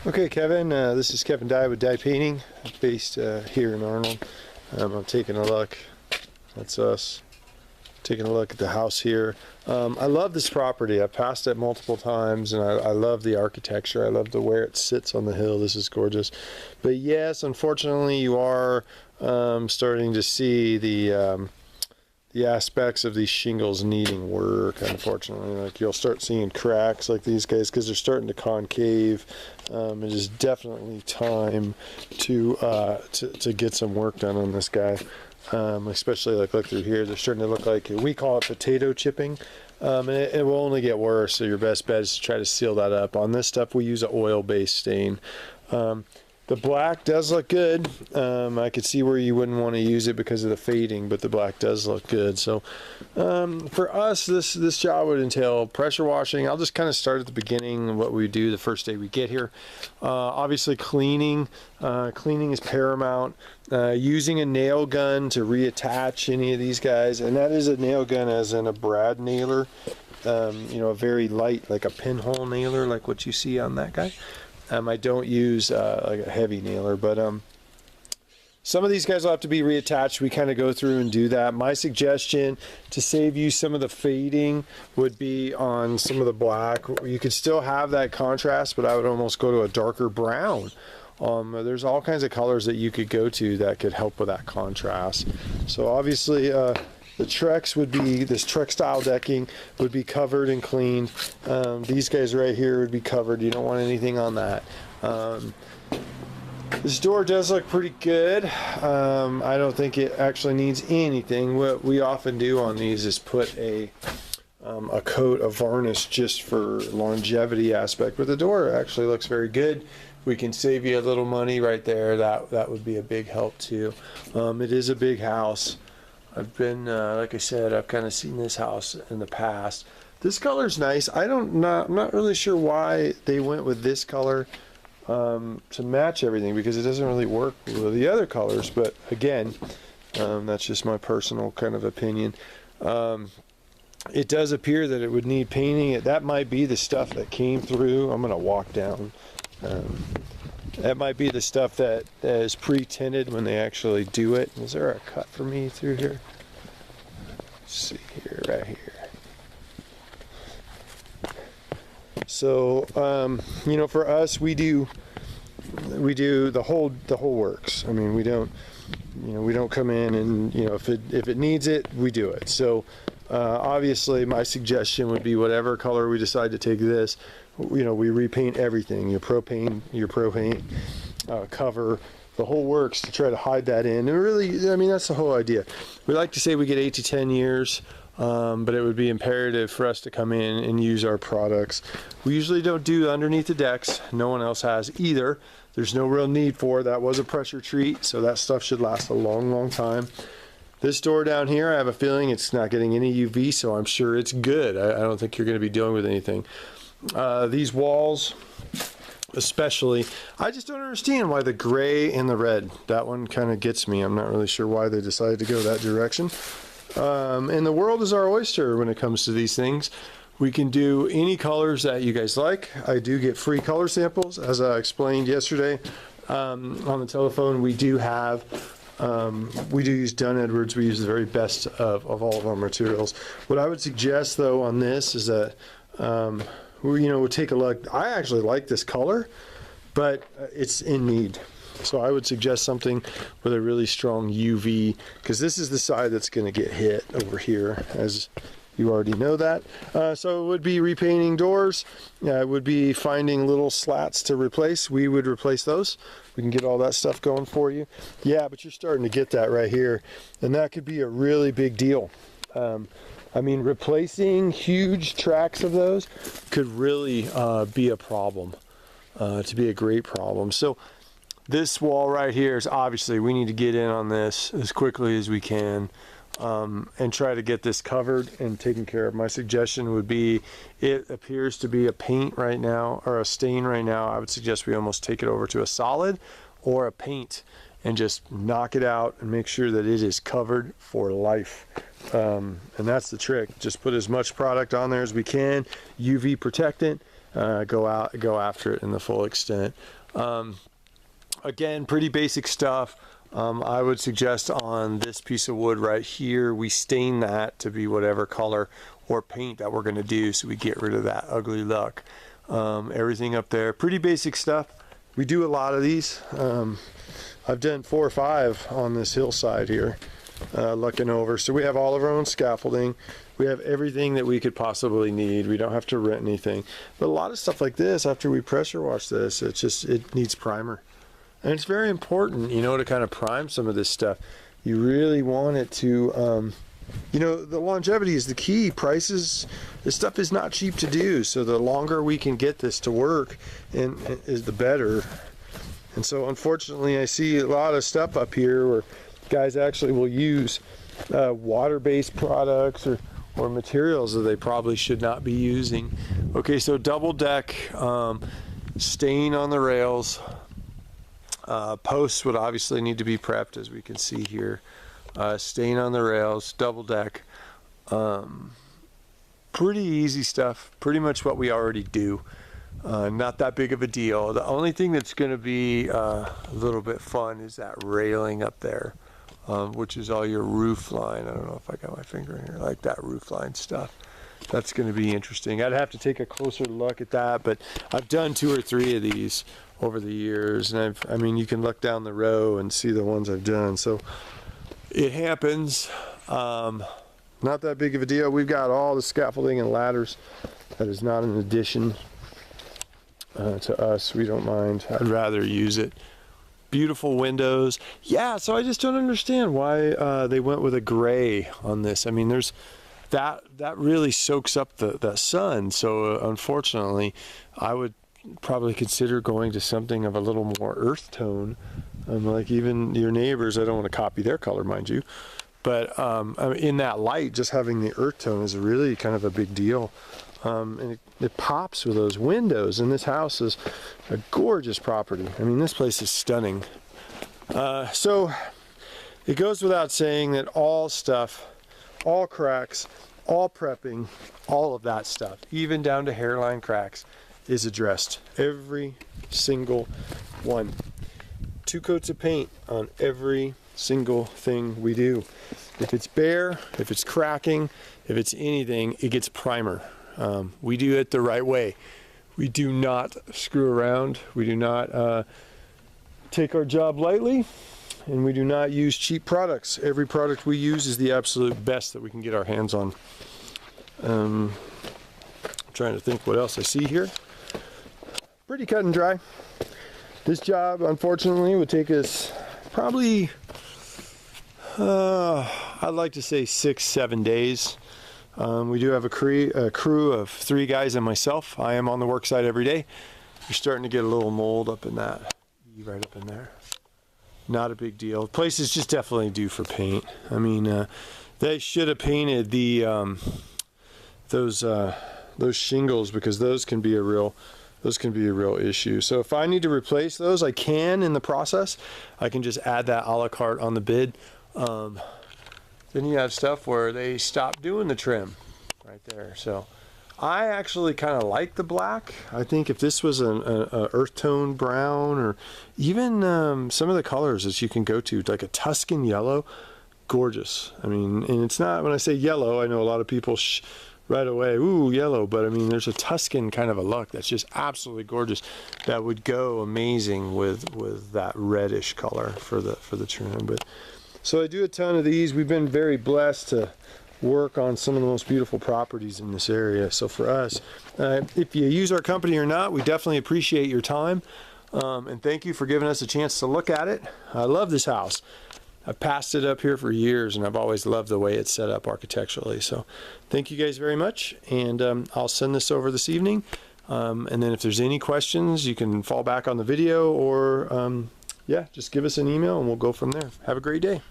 Okay, Kevin, this is Kevin Dye with Dye Painting, based here in Arnold. I'm taking a look. That's us. Taking a look at the house here. I love this property. I've passed it multiple times, and I love the architecture. I love the where it sits on the hill. This is gorgeous. But yes, unfortunately, you are starting to see the aspects of these shingles needing work. Unfortunately, like you'll start seeing cracks like these guys because they're starting to concave. It is definitely time to get some work done on this guy. Especially like look through here, they're starting to look like, we call it potato chipping, and it will only get worse, so your best bet is to try to seal that up. On this stuff we use an oil-based stain. The black does look good. I could see where you wouldn't want to use it because of the fading, but the black does look good. So for us, this job would entail pressure washing. I'll just kind of start at the beginning, what we do the first day we get here. Obviously cleaning. Cleaning is paramount. Using a nail gun to reattach any of these guys, and that is a nail gun as in a brad nailer. You know, a very light, like a pinhole nailer, like what you see on that guy. I don't use like a heavy nailer, but some of these guys will have to be reattached. We kind of go through and do that. My suggestion to save you some of the fading would be on some of the black. You could still have that contrast, but I would almost go to a darker brown. There's all kinds of colors that you could go to that could help with that contrast. So obviously the Trex would be, this Trex style decking would be covered and cleaned. These guys right here would be covered. You don't want anything on that. This door does look pretty good. I don't think it actually needs anything. What we often do on these is put a coat of varnish just for longevity aspect, but the door actually looks very good. We can save you a little money right there. That would be a big help too. It is a big house. I've been, like I said, I've kind of seen this house in the past. This color's nice. I'm not really sure why they went with this color to match everything, because it doesn't really work with the other colors. But again, that's just my personal kind of opinion. It does appear that it would need painting. That might be the stuff that came through. I'm going to walk down. That might be the stuff that is pre-tinted when they actually do it. Is there a cut for me through here? Let's see here, right here. So, you know, for us, we do the whole works. I mean, we don't come in and, you know, if it needs it, we do it. So, obviously, my suggestion would be whatever color we decide to take this, you know, we repaint everything, your propane cover, the whole works, to try to hide that in. And really, I mean, that's the whole idea. We like to say we get 8 to 10 years, but it would be imperative for us to come in and use our products. We usually don't do underneath the decks. No one else has either. There's no real need for it. That was a pressure treat, so that stuff should last a long, long time. This door down here, I have a feeling it's not getting any UV, so I'm sure it's good. I don't think you're going to be dealing with anything. These walls, especially, I just don't understand why the gray and the red, that one kind of gets me. I'm not really sure why they decided to go that direction. And the world is our oyster when it comes to these things. We can do any colors that you guys like. I do get free color samples, as I explained yesterday on the telephone. We do have we do use Dunn Edwards. We use the very best of all of our materials. What I would suggest though on this is that we'll take a look. I actually like this color, but it's in need. So I would suggest something with a really strong UV, because this is the side that's going to get hit over here, as you already know that. So it would be repainting doors. It would be finding little slats to replace. We would replace those. We can get all that stuff going for you. Yeah, but you're starting to get that right here, and that could be a really big deal. I mean, replacing huge tracts of those could really be a problem, to be a great problem. So this wall right here is obviously, we need to get in on this as quickly as we can, and try to get this covered and taken care of. My suggestion would be, it appears to be a paint right now, or a stain right now. I would suggest we almost take it over to a solid or a paint and just knock it out and make sure that it is covered for life. And that's the trick. Just put as much product on there as we can, UV protectant, go after it in the full extent. Again, pretty basic stuff. I would suggest on this piece of wood right here, we stain that to be whatever color or paint that we're going to do, so we get rid of that ugly look. Everything up there, pretty basic stuff. We do a lot of these. I've done 4 or 5 on this hillside here, looking over. So we have all of our own scaffolding. We have everything that we could possibly need. We don't have to rent anything. But a lot of stuff like this, after we pressure wash this, it needs primer. And it's very important, you know, to kind of prime some of this stuff. You really want it to, you know, the longevity is the key. Prices, this stuff is not cheap to do. So the longer we can get this to work, and is the better. And so unfortunately, I see a lot of stuff up here where guys actually will use water-based products or materials that they probably should not be using. Okay, so double deck, stain on the rails. Posts would obviously need to be prepped, as we can see here. Stain on the rails, double deck. Pretty easy stuff, pretty much what we already do. Not that big of a deal. The only thing that's going to be a little bit fun is that railing up there, which is all your roof line. I don't know if I got my finger in here, like that roof line stuff. That's going to be interesting. I'd have to take a closer look at that, but I've done 2 or 3 of these over the years, and I mean, you can look down the row and see the ones I've done. So it happens. Not that big of a deal. We've got all the scaffolding and ladders. That is not an addition to us. We don't mind. I'd rather use it. Beautiful windows. Yeah, so I just don't understand why they went with a gray on this. I mean, there's that really soaks up the sun. So unfortunately, I would probably consider going to something of a little more earth tone. Like even your neighbors, I don't want to copy their color, mind you, but in that light, just having the earth tone is really kind of a big deal. And it pops with those windows, and this house is a gorgeous property. I mean, this place is stunning. So it goes without saying that all stuff, all cracks, all prepping, all of that stuff, even down to hairline cracks, is addressed. Every single one. 2 coats of paint on every single thing we do. If it's bare, if it's cracking, if it's anything, it gets primer. We do it the right way. We do not screw around. We do not take our job lightly, and we do not use cheap products. Every product we use is the absolute best that we can get our hands on. I'm trying to think what else I see here. Pretty cut and dry. This job, unfortunately, would take us probably, I'd like to say 6-7 days. We do have a crew of 3 guys and myself. I am on the work site every day. You're starting to get a little mold up in that, right up in there. Not a big deal. The place is just definitely due for paint. I mean, they should have painted the those shingles, because those can be a real issue. So if I need to replace those, I can in the process. I can just add that a la carte on the bid. Then you have stuff where they stop doing the trim right there. So I actually kind of like the black. I think if this was an earth tone brown, or even some of the colors that you can go to, like a Tuscan yellow, gorgeous. I mean, and it's not, when I say yellow, I know a lot of people right away, ooh, yellow, but I mean, there's a Tuscan kind of a look that's just absolutely gorgeous that would go amazing with that reddish color for the trim. But so I do a ton of these. We've been very blessed to work on some of the most beautiful properties in this area. So for us, if you use our company or not, we definitely appreciate your time, and thank you for giving us a chance to look at it. I love this house. I've passed it up here for years, and I've always loved the way it's set up architecturally. So thank you guys very much, and I'll send this over this evening. And then if there's any questions, you can fall back on the video, or yeah, just give us an email and we'll go from there. Have a great day.